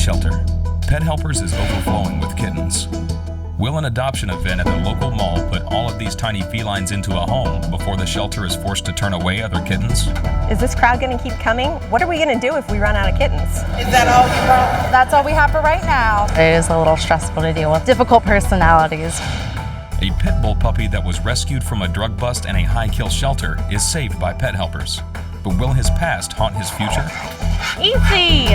shelter. Pet Helpers is overflowing with kittens. Will an adoption event at the local mall put all of these tiny felines into a home before the shelter is forced to turn away other kittens? Is this crowd going to keep coming? What are we going to do if we run out of kittens? Is that all you brought? That's all we have for right now. It is a little stressful to deal with. Difficult personalities. A pit bull puppy that was rescued from a drug bust and a high-kill shelter is saved by Pet Helpers. But will his past haunt his future? Easy!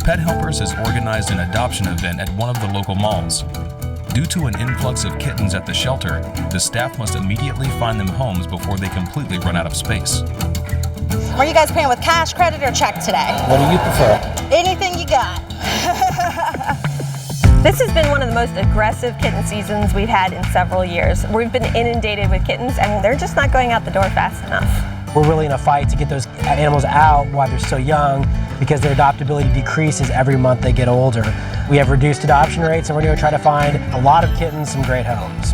Pet Helpers has organized an adoption event at one of the local malls. Due to an influx of kittens at the shelter, the staff must immediately find them homes before they completely run out of space. Are you guys paying with cash, credit, or check today? What do you prefer? Anything you got. This has been one of the most aggressive kitten seasons we've had in several years. We've been inundated with kittens and they're just not going out the door fast enough. We're really in a fight to get those animals out while they're still young because their adoptability decreases every month they get older. We have reduced adoption rates and we're going to try to find a lot of kittens some great homes.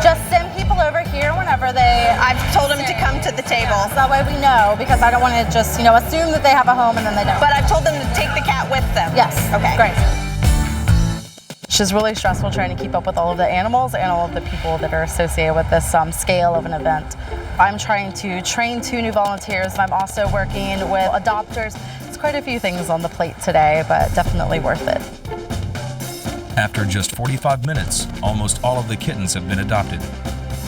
Just send people over here whenever I've told them to come to the table. So that way we know, because I don't want to just, assume that they have a home and then they don't. But I've told them to take the cat with them. Yes. Okay. Great. It's really stressful trying to keep up with all of the animals and all of the people that are associated with this scale of an event. I'm trying to train 2 new volunteers, and I'm also working with adopters. It's quite a few things on the plate today, but definitely worth it. After just 45 minutes, almost all of the kittens have been adopted.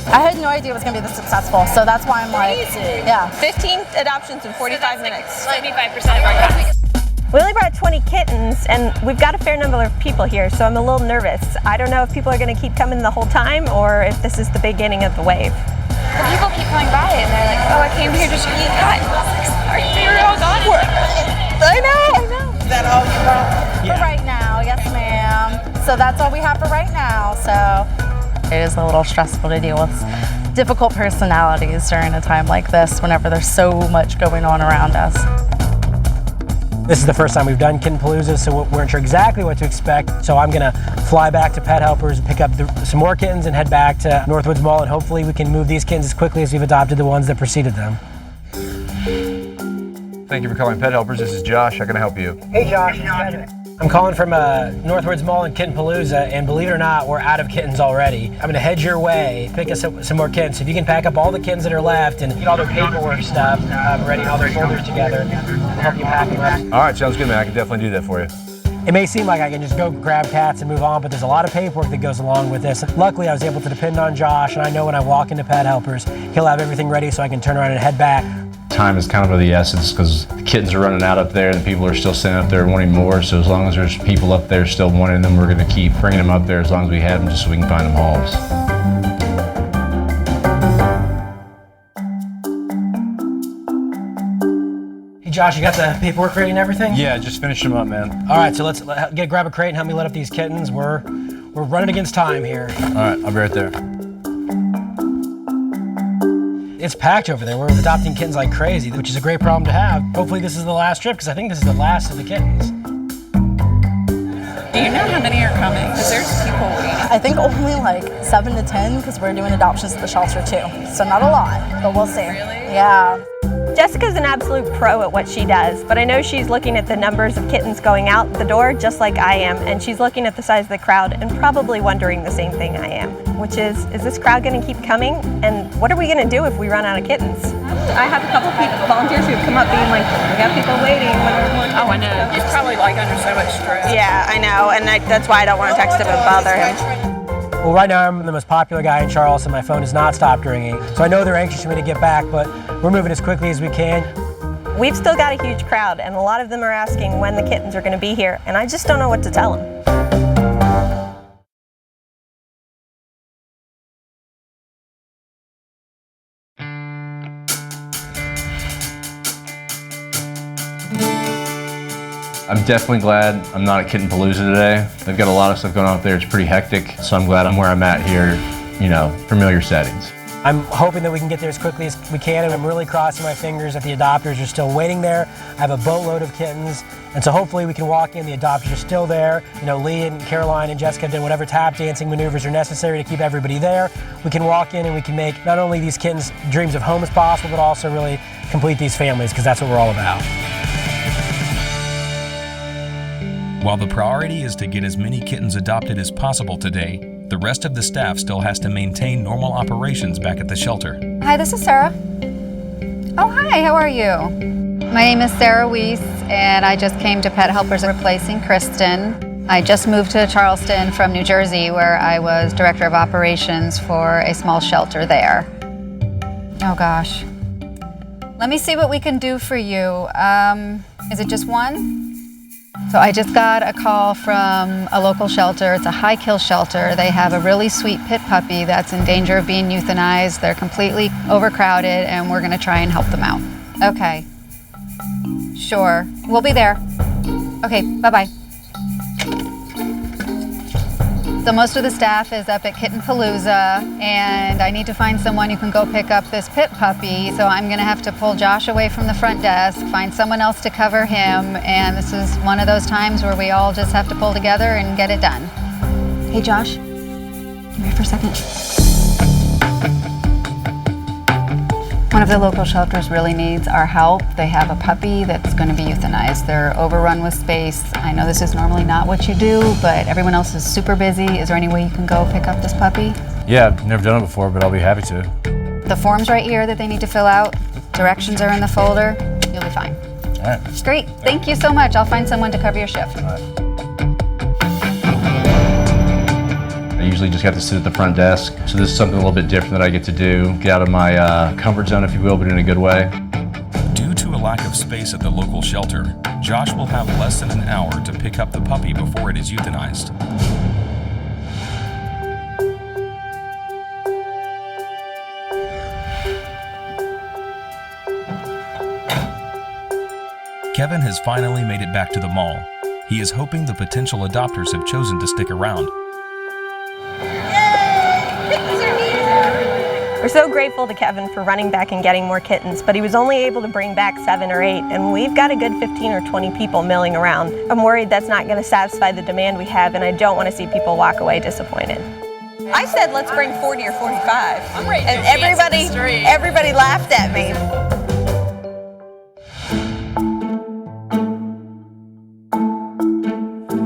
I had no idea it was going to be this successful, so that's why I'm like, yeah. 15 adoptions in 45 minutes. 75% of our cats. We only brought 20 kittens, and we've got a fair number of people here, so I'm a little nervous. I don't know if people are going to keep coming the whole time, or if this is the beginning of the wave. Well, people keep coming by and they're like, oh, I came here just to eat cat. Are you all gone? I know. Is that all you brought? For right now, yes ma'am. So that's all we have for right now, so. It is a little stressful to deal with difficult personalities during a time like this, whenever there's so much going on around us. This is the first time we've done Kitten Palooza, so we're not sure exactly what to expect. So I'm gonna fly back to Pet Helpers, pick up some more kittens, and head back to Northwoods Mall, and hopefully we can move these kittens as quickly as we've adopted the ones that preceded them. Thank you for calling Pet Helpers. This is Josh. How can I help you? Hey Josh, I'm calling from Northwoods Mall in Kitten Palooza, and believe it or not, we're out of kittens already. I'm gonna head your way, pick us up some more kittens. So if you can pack up all the kittens that are left and get all their paperwork stuff ready, all their folders together, we'll help you pack them up. All right, sounds good, man. I can definitely do that for you. It may seem like I can just go grab cats and move on, but there's a lot of paperwork that goes along with this. Luckily, I was able to depend on Josh, and I know when I walk into Pet Helpers, he'll have everything ready so I can turn around and head back. Time is kind of the essence because the kittens are running out up there and people are still sitting up there wanting more. So as long as there's people up there still wanting them, we're going to keep bringing them up there as long as we have them, just so we can find them homes. Hey Josh, you got the paperwork ready and everything? Yeah, just finish them up, man. All right, so let's grab a crate and help me let up these kittens. We're running against time here. All right, I'll be right there. It's packed over there. We're adopting kittens like crazy, which is a great problem to have. Hopefully this is the last trip, because I think this is the last of the kittens. Do you know how many are coming? Because there's people waiting. I think only like 7 to 10, because we're doing adoptions at the shelter too. So not a lot, but we'll see. Really? Yeah. Jessica's an absolute pro at what she does, but I know she's looking at the numbers of kittens going out the door just like I am, and she's looking at the size of the crowd and probably wondering the same thing I am, which is this crowd going to keep coming? And what are we going to do if we run out of kittens? I have a couple people, volunteers who have come up being like, we got people waiting. Oh, I know. He's probably like under so much stress. Yeah, I know, and that's why I don't want to text him and bother him. Well, right now I'm the most popular guy in Charleston. My phone has not stopped ringing. So I know they're anxious for me to get back, but we're moving as quickly as we can. We've still got a huge crowd, and a lot of them are asking when the kittens are going to be here, and I just don't know what to tell them. I'm definitely glad I'm not at Kitten Palooza today. They've got a lot of stuff going on up there. It's pretty hectic, so I'm glad I'm where I'm at here, you know, familiar settings. I'm hoping that we can get there as quickly as we can, and I'm really crossing my fingers that the adopters are still waiting there. I have a boatload of kittens, and so hopefully we can walk in, the adopters are still there. You know, Lee and Caroline and Jessica did whatever tap dancing maneuvers are necessary to keep everybody there. We can walk in and we can make not only these kittens' dreams of homes possible, but also really complete these families, because that's what we're all about. While the priority is to get as many kittens adopted as possible today, the rest of the staff still has to maintain normal operations back at the shelter. Hi, this is Sarah. Oh, hi, how are you? My name is Sarah Weiss, and I just came to Pet Helpers replacing Kristen. I just moved to Charleston from New Jersey, where I was director of operations for a small shelter there. Oh gosh. Let me see what we can do for you. Is it just one? So I just got a call from a local shelter. It's a high kill shelter. They have a really sweet pit puppy that's in danger of being euthanized. They're completely overcrowded, and we're gonna try and help them out. Okay. Sure, we'll be there. Okay, bye-bye. So most of the staff is up at Kitten Palooza, and I need to find someone who can go pick up this pit puppy, so I'm gonna have to pull Josh away from the front desk, find someone else to cover him, and this is one of those times where we all just have to pull together and get it done. Hey Josh, come here for a second. One of the local shelters really needs our help. They have a puppy that's going to be euthanized. They're overrun with space. I know this is normally not what you do, but everyone else is super busy. Is there any way you can go pick up this puppy? Yeah, I've never done it before, but I'll be happy to. The form's right here that they need to fill out. Directions are in the folder. You'll be fine. All right. Great. Thank you so much. I'll find someone to cover your shift. I usually just have to sit at the front desk, so this is something a little bit different that I get to do. Get out of my comfort zone, if you will, but in a good way. Due to a lack of space at the local shelter, Josh will have less than an hour to pick up the puppy before it is euthanized. Kevin has finally made it back to the mall. He is hoping the potential adopters have chosen to stick around. We're so grateful to Kevin for running back and getting more kittens, but he was only able to bring back 7 or 8, and we've got a good 15 or 20 people milling around. I'm worried that's not going to satisfy the demand we have, and I don't want to see people walk away disappointed. I said let's bring 40 or 45. I'm ready to And dance in the street. everybody laughed at me.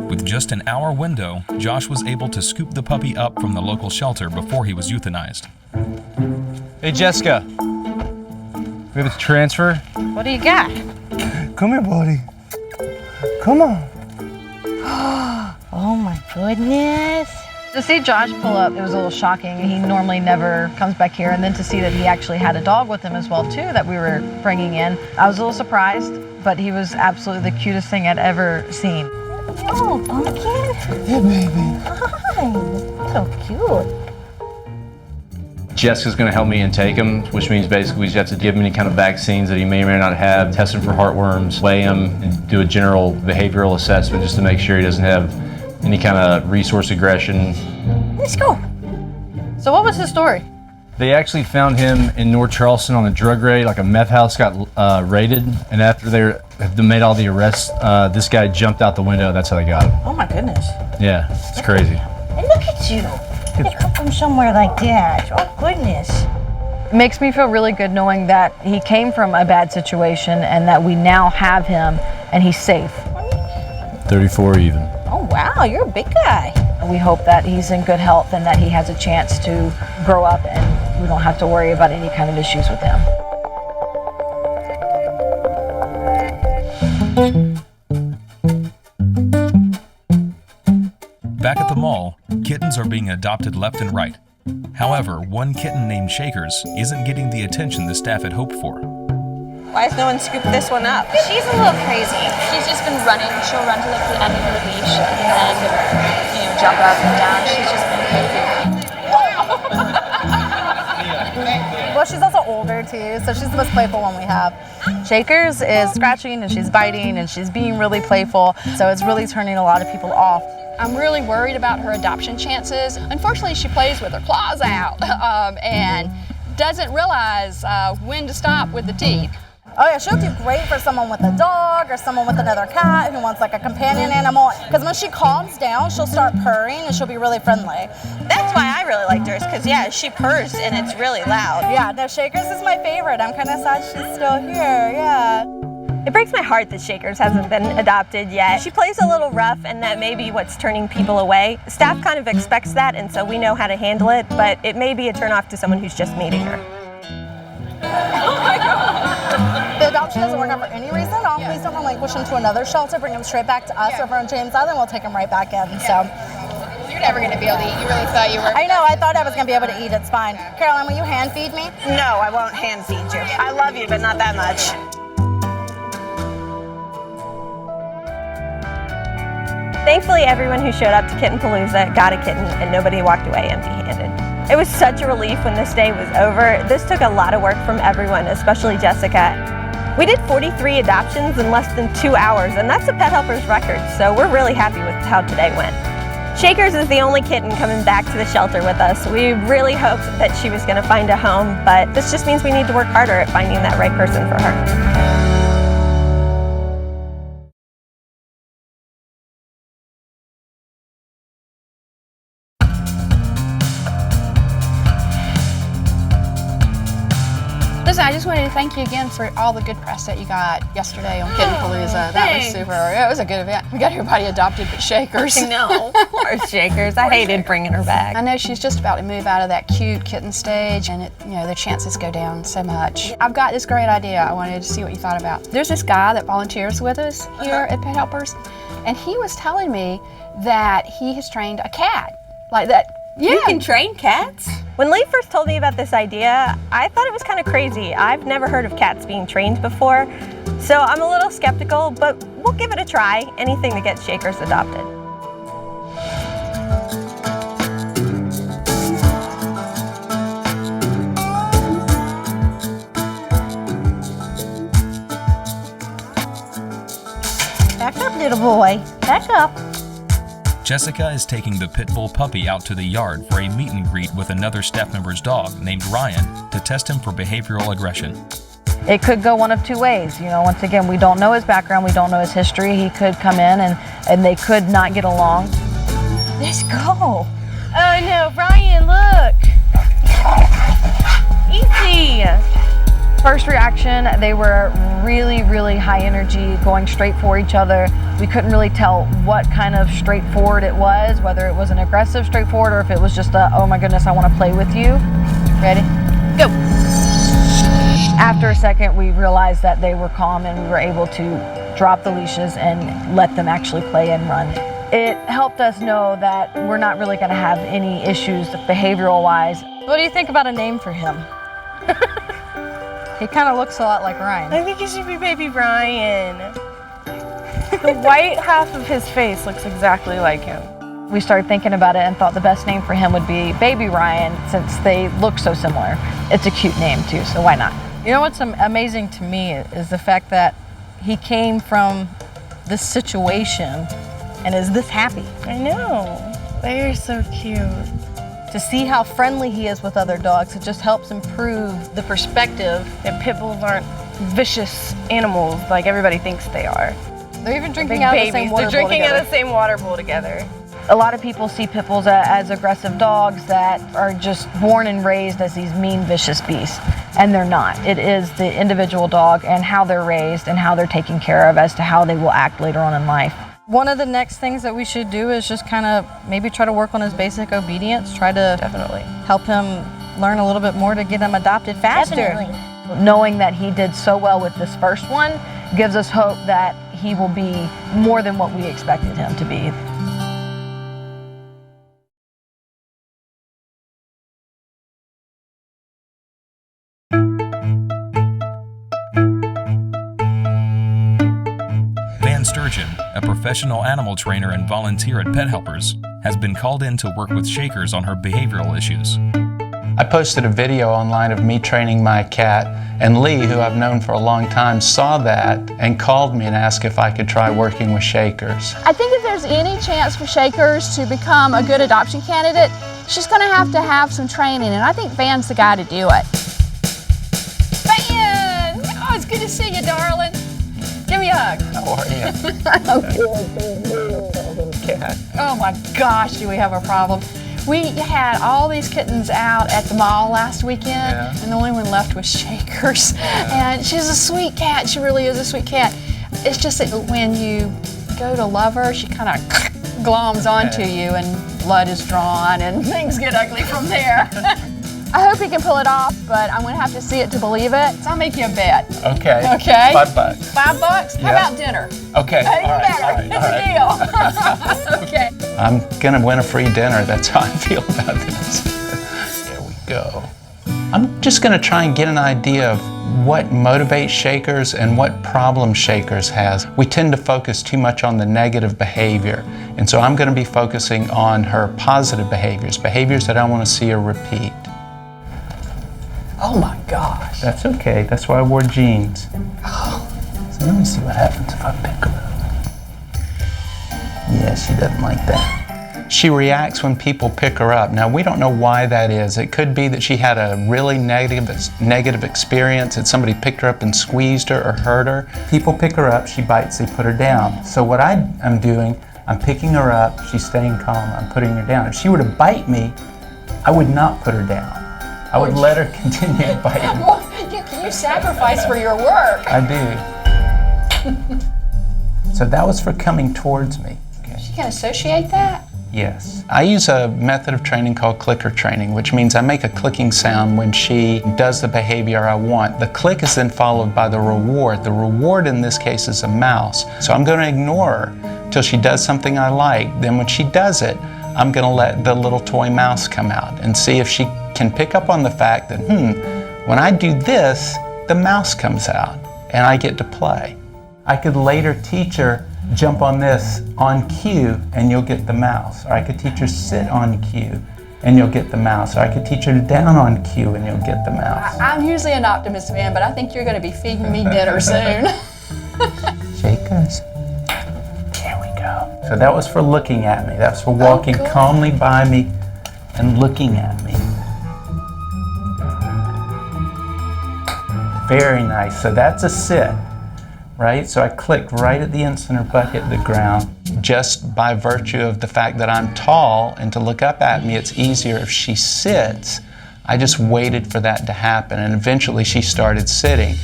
With just an hour window, Josh was able to scoop the puppy up from the local shelter before he was euthanized. Hey, Jessica. We have a transfer. What do you got? Come here, buddy. Come on. Oh my goodness. To see Josh pull up, it was a little shocking. He normally never comes back here, and then to see that he actually had a dog with him as well too that we were bringing in, I was a little surprised, but he was absolutely the cutest thing I'd ever seen. Oh, pumpkin. Yeah, baby. Hi. So cute. Jessica's going to help me intake him, which means basically we just have to give him any kind of vaccines that he may or may not have, test him for heartworms, weigh him, and do a general behavioral assessment just to make sure he doesn't have any kind of resource aggression. Let's go. So what was his story? They actually found him in North Charleston on a drug raid, like a meth house got raided, and after they made all the arrests, this guy jumped out the window. That's how they got him. Oh my goodness. Yeah, it's crazy. And look at you. You come from somewhere like that. Oh goodness. It makes me feel really good knowing that he came from a bad situation and that we now have him and he's safe. 34 even. Oh wow, you're a big guy. We hope that he's in good health and that he has a chance to grow up and we don't have to worry about any kind of issues with him. Back at the mall, kittens are being adopted left and right. However, one kitten named Shakers isn't getting the attention the staff had hoped for. Why has no one scooped this one up? She's a little crazy. She's just been running. She'll run to like the end of the leash and then, jump up and down. She's just been crazy. Well, she's also older too, so she's the most playful one we have. Shakers is scratching and she's biting and she's being really playful, so it's really turning a lot of people off. I'm really worried about her adoption chances. Unfortunately, she plays with her claws out and doesn't realize when to stop with the teeth. Oh yeah, she'll do great for someone with a dog or someone with another cat who wants like a companion animal. Because when she calms down, she'll start purring and she'll be really friendly. That's why I really liked hers, because yeah, she purrs and it's really loud. Yeah, no, Shakers is my favorite. I'm kind of sad she's still here, yeah. It breaks my heart that Shakers hasn't been adopted yet. She plays a little rough, and that may be what's turning people away. Staff kind of expects that, and so we know how to handle it, but it may be a turnoff to someone who's just meeting her. The adoption doesn't work out for any reason. Please don't relinquish them to another shelter. Bring them straight back to us over on James Island. We'll take them right back in. So You're never going to be able to eat. You really thought you were? I know. I thought I was going to be able to eat. It's fine. Caroline, will you hand feed me? No, I won't hand feed you. I love you, but not that much. Thankfully, everyone who showed up to Kitten Palooza got a kitten, and nobody walked away empty-handed. It was such a relief when this day was over. This took a lot of work from everyone, especially Jessica. We did 43 adoptions in less than 2 hours, and that's a Pet Helpers record, so we're really happy with how today went. Shakers is the only kitten coming back to the shelter with us. We really hoped that she was going to find a home, but this just means we need to work harder at finding that right person for her. Listen, I just wanted to thank you again for all the good press that you got yesterday on Kitten Palooza. That was super. It was a good event. We got everybody adopted but Shakers. I know. Poor Shakers. I hated bringing her back. I know she's just about to move out of that cute kitten stage, and the chances go down so much. I've got this great idea I wanted to see what you thought about. There's this guy that volunteers with us here at Pet Helpers, and he was telling me that he has trained a cat like that. Yeah. You can train cats? When Lee first told me about this idea, I thought it was kind of crazy. I've never heard of cats being trained before, so I'm a little skeptical, but we'll give it a try. Anything to get Shakers adopted. Back up, little boy. Back up. Jessica is taking the pit bull puppy out to the yard for a meet and greet with another staff member's dog named Ryan to test him for behavioral aggression. It could go one of two ways. Once again, we don't know his background, we don't know his history. He could come in and they could not get along. Let's go. Oh no, Ryan, look! Easy! First reaction, they were really, really high energy, going straight for each other. We couldn't really tell what kind of straightforward it was, whether it was an aggressive straightforward or if it was just a, oh my goodness, I want to play with you. Ready? Go! After a second, we realized that they were calm and we were able to drop the leashes and let them actually play and run. It helped us know that we're not really going to have any issues behavioral-wise. What do you think about a name for him? He kind of looks a lot like Ryan. I think he should be baby Ryan. The white half of his face looks exactly like him. We started thinking about it and thought the best name for him would be Baby Ryan, since they look so similar. It's a cute name too, so why not? You know what's amazing to me is the fact that he came from this situation and is this happy. I know. They are so cute. To see how friendly he is with other dogs, it just helps improve the perspective. And pit bulls aren't vicious animals like everybody thinks they are. They're even drinking Big out babies. of the same water They're drinking bowl out together. of the same water bowl together. A lot of people see pit bulls as aggressive dogs that are just born and raised as these mean, vicious beasts, and they're not. It is the individual dog and how they're raised and how they're taken care of as to how they will act later on in life. One of the next things that we should do is just kind of maybe try to work on his basic obedience, try to Definitely. help him learn a little bit more to get him adopted faster. Definitely. Knowing that he did so well with this first one gives us hope that he will be more than what we expected him to be. Van Sturgeon, a professional animal trainer and volunteer at Pet Helpers, has been called in to work with Shakers on her behavioral issues. I posted a video online of me training my cat, and Lee, who I've known for a long time, saw that and called me and asked if I could try working with Shakers. I think if there's any chance for Shakers to become a good adoption candidate, she's going to have some training, and I think Van's the guy to do it. Van! Oh, it's good to see you, darling. Give me a hug. How are you? I'm good. Cat. Oh my gosh, do we have a problem. We had all these kittens out at the mall last weekend, and the only one left was Shakers. And she's a sweet cat. She really is a sweet cat. It's just that when you go to love her, she kind of gloms onto you, and blood is drawn, and things get ugly from there. I hope he can pull it off, but I'm going to have to see it to believe it. So I'll make you a bet. Okay. Okay. $5. $5? How about dinner? Okay. Hey, all right. it's a deal. Okay. I'm gonna win a free dinner. That's how I feel about this. There we go. I'm just gonna try and get an idea of what motivates Shakers and what problem Shakers has. We tend to focus too much on the negative behavior, and so I'm gonna be focusing on her positive behaviors that I wanna see her repeat. Oh my gosh. That's okay, that's why I wore jeans. So let me see what happens if I pick her up. Yeah, she doesn't like that. She reacts when people pick her up. Now, we don't know why that is. It could be that she had a really negative experience, that somebody picked her up and squeezed her or hurt her. People pick her up, she bites, they put her down. So what I'm doing, I'm picking her up, she's staying calm, I'm putting her down. If she were to bite me, I would not put her down. I would let her continue to bite me. Well, you sacrifice for your work. I do. So that was for coming towards me. She can associate that? Yes. I use a method of training called clicker training, which means I make a clicking sound when she does the behavior I want. The click is then followed by the reward. The reward in this case is a mouse. So I'm going to ignore her till she does something I like. Then when she does it, I'm going to let the little toy mouse come out and see if she can pick up on the fact that, when I do this, the mouse comes out and I get to play. I could later teach her, jump on this on cue and you'll get the mouse. Or I could teach her sit on cue and you'll get the mouse. Or I could teach her down on cue and you'll get the mouse. I'm usually an optimist, man, but I think you're going to be feeding me dinner soon. Shakers. There we go. So that was for looking at me. That's for walking calmly by me and looking at me. Very nice. So that's a sit. Right? So I clicked right at the instant her butt hit the ground. Just by virtue of the fact that I'm tall and to look up at me, it's easier if she sits. I just waited for that to happen, and eventually she started sitting.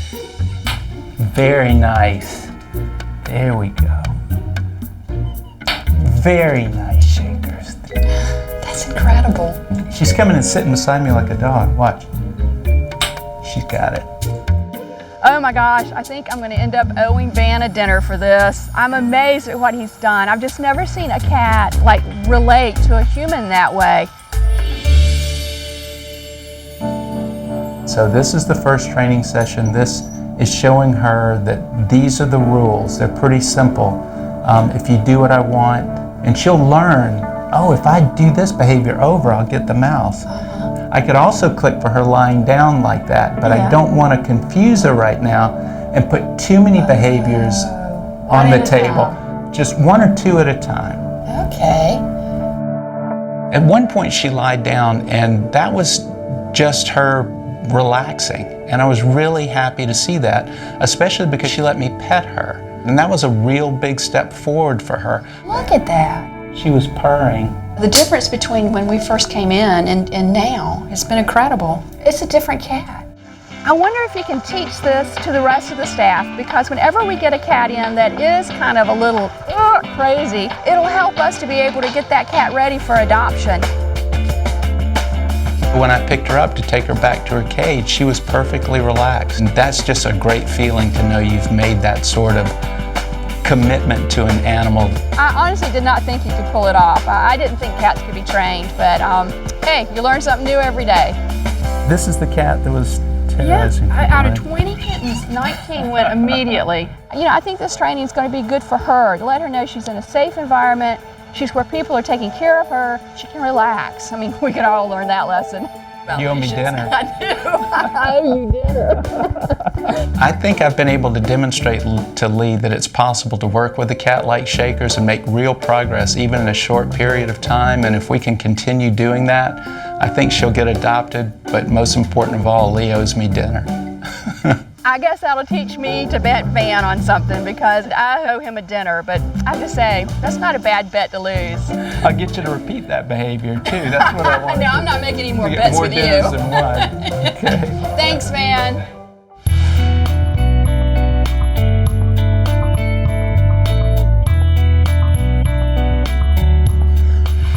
Very nice. There we go. Very nice, Shakers. That's incredible. She's coming and sitting beside me like a dog. Watch. She's got it. Oh my gosh, I think I'm going to end up owing Van a dinner for this. I'm amazed at what he's done. I've just never seen a cat relate to a human that way. So this is the first training session. This is showing her that these are the rules. They're pretty simple. If you do what I want, and she'll learn, oh, if I do this behavior over, I'll get the mouse. I could also click for her lying down like that, but I don't want to confuse her right now and put too many behaviors on the table. Just one or two at a time. Okay. At one point she lied down, and that was just her relaxing. And I was really happy to see that, especially because she let me pet her. And that was a real big step forward for her. Look at that. She was purring. The difference between when we first came in and now has been incredible. It's a different cat. I wonder if you can teach this to the rest of the staff, because whenever we get a cat in that is kind of a little crazy, it'll help us to be able to get that cat ready for adoption. When I picked her up to take her back to her cage, she was perfectly relaxed. And that's just a great feeling to know you've made that sort of commitment to an animal. I honestly did not think you could pull it off. I didn't think cats could be trained, but hey, you learn something new every day. This is the cat that was terrorizing people, out of 20 kittens, 19 went immediately. You know, I think this training is going to be good for her, to let her know she's in a safe environment, she's where people are taking care of her, she can relax. I mean, we could all learn that lesson. You owe me dinner. I do. I owe you dinner. I think I've been able to demonstrate to Lee that it's possible to work with the cat-like shakers and make real progress even in a short period of time. And if we can continue doing that, I think she'll get adopted. But most important of all, Lee owes me dinner. I guess that'll teach me to bet Van on something because I owe him a dinner, but I have to say, that's not a bad bet to lose. I'll get you to repeat that behavior too. That's what I want. No, I'm not making any more bets more with you. dinners than one. Okay. Thanks, Van.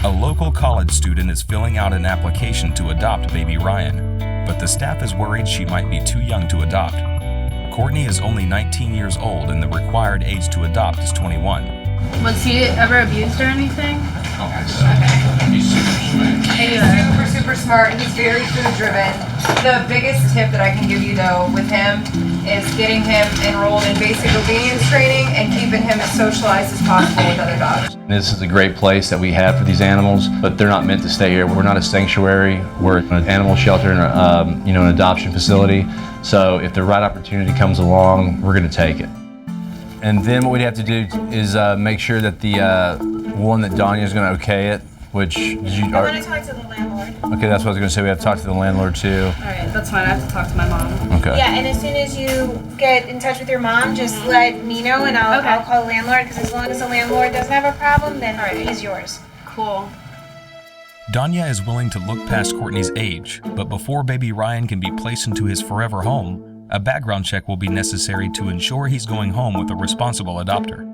A local college student is filling out an application to adopt baby Ryan, but the staff is worried she might be too young to adopt. Courtney is only 19 years old and the required age to adopt is 21. Was he ever abused or anything? He's super smart. He's very food driven. The biggest tip that I can give you though with him is getting him enrolled in basic obedience training and keeping him as socialized as possible with other dogs. This is a great place that we have for these animals, but they're not meant to stay here. We're not a sanctuary. We're an animal shelter and an adoption facility. So if the right opportunity comes along, we're going to take it. And then what we'd have to do is make sure that the one that Donya's going to okay it, which did you? I want to talk to the landlord. Okay, that's what I was going to say. We have to talk to the landlord too. All right, that's fine. I have to talk to my mom. Okay. Yeah, and as soon as you get in touch with your mom, just let me know and I'll call the landlord, because as long as the landlord doesn't have a problem, then he's yours. Cool. Donya is willing to look past Courtney's age, but before baby Ryan can be placed into his forever home, a background check will be necessary to ensure he's going home with a responsible adopter.